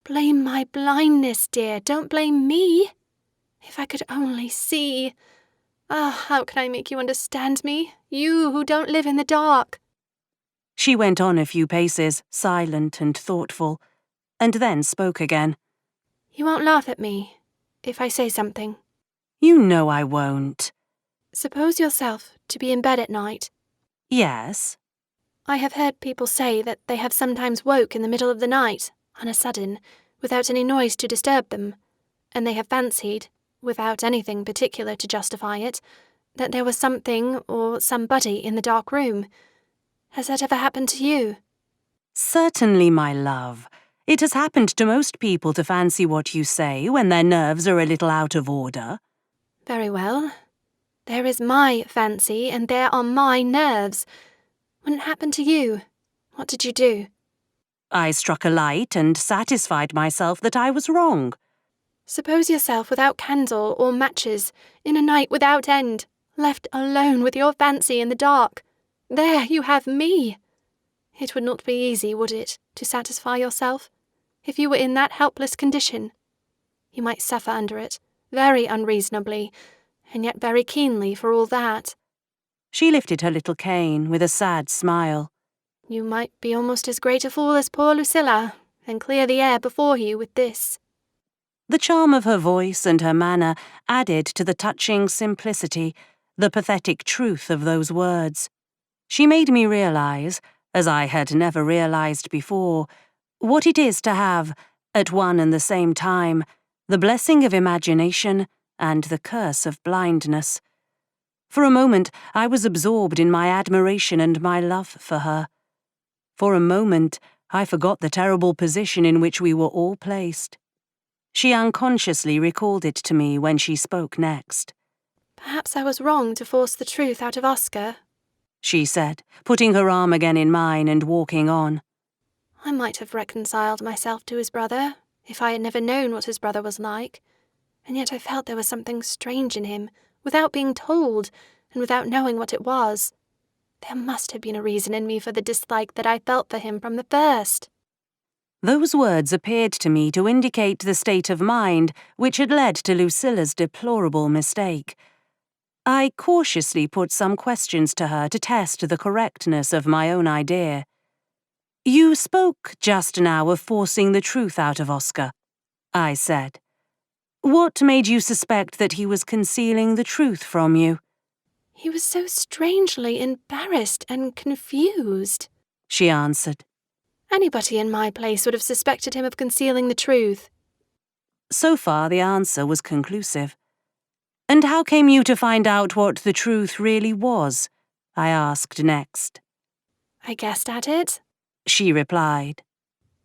Blame my blindness, dear. Don't blame me. If I could only see. Ah, how can I make you understand me? You who don't live in the dark. She went on a few paces, silent and thoughtful, and then spoke again. You won't laugh at me if I say something. You know I won't. Suppose yourself to be in bed at night. Yes. I have heard people say that they have sometimes woke in the middle of the night, on a sudden, without any noise to disturb them, and they have fancied, without anything particular to justify it, that there was something or somebody in the dark room. Has that ever happened to you? Certainly, my love. It has happened to most people to fancy what you say when their nerves are a little out of order. Very well. There is my fancy, and there are my nerves. When it happened to you, what did you do? I struck a light and satisfied myself that I was wrong. Suppose yourself without candle or matches, in a night without end, left alone with your fancy in the dark. There you have me. It would not be easy, would it, to satisfy yourself, if you were in that helpless condition? You might suffer under it, very unreasonably, and yet very keenly for all that. She lifted her little cane with a sad smile. You might be almost as great a fool as poor Lucilla, and clear the air before you with this. The charm of her voice and her manner added to the touching simplicity, the pathetic truth of those words. She made me realize, as I had never realized before, what it is to have, at one and the same time, the blessing of imagination and the curse of blindness. For a moment, I was absorbed in my admiration and my love for her. For a moment, I forgot the terrible position in which we were all placed. She unconsciously recalled it to me when she spoke next. Perhaps I was wrong to force the truth out of Oscar, she said, putting her arm again in mine and walking on. I might have reconciled myself to his brother, if I had never known what his brother was like, and yet I felt there was something strange in him, without being told, and without knowing what it was. There must have been a reason in me for the dislike that I felt for him from the first. Those words appeared to me to indicate the state of mind which had led to Lucilla's deplorable mistake. I cautiously put some questions to her to test the correctness of my own idea. You spoke just now of forcing the truth out of Oscar, I said. What made you suspect that he was concealing the truth from you? He was so strangely embarrassed and confused, she answered. Anybody in my place would have suspected him of concealing the truth. So far the answer was conclusive. And how came you to find out what the truth really was? I asked next. I guessed at it, she replied.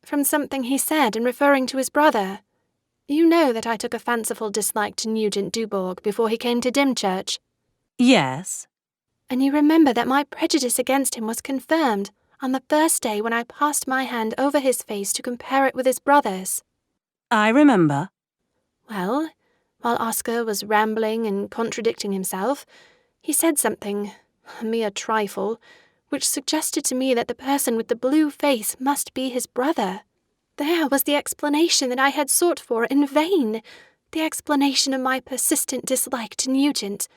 From something he said in referring to his brother. You know that I took a fanciful dislike to Nugent Duborg before he came to Dymchurch. Yes. And you remember that my prejudice against him was confirmed on the first day when I passed my hand over his face to compare it with his brother's. I remember. Well, while Oscar was rambling and contradicting himself, he said something, a mere trifle, which suggested to me that the person with the blue face must be his brother. There was the explanation that I had sought for in vain, the explanation of my persistent dislike to Nugent.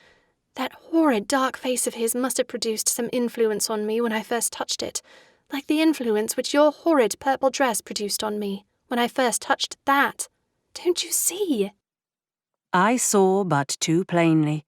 That horrid dark face of his must have produced some influence on me when I first touched it, like the influence which your horrid purple dress produced on me when I first touched that. Don't you see? I saw but too plainly.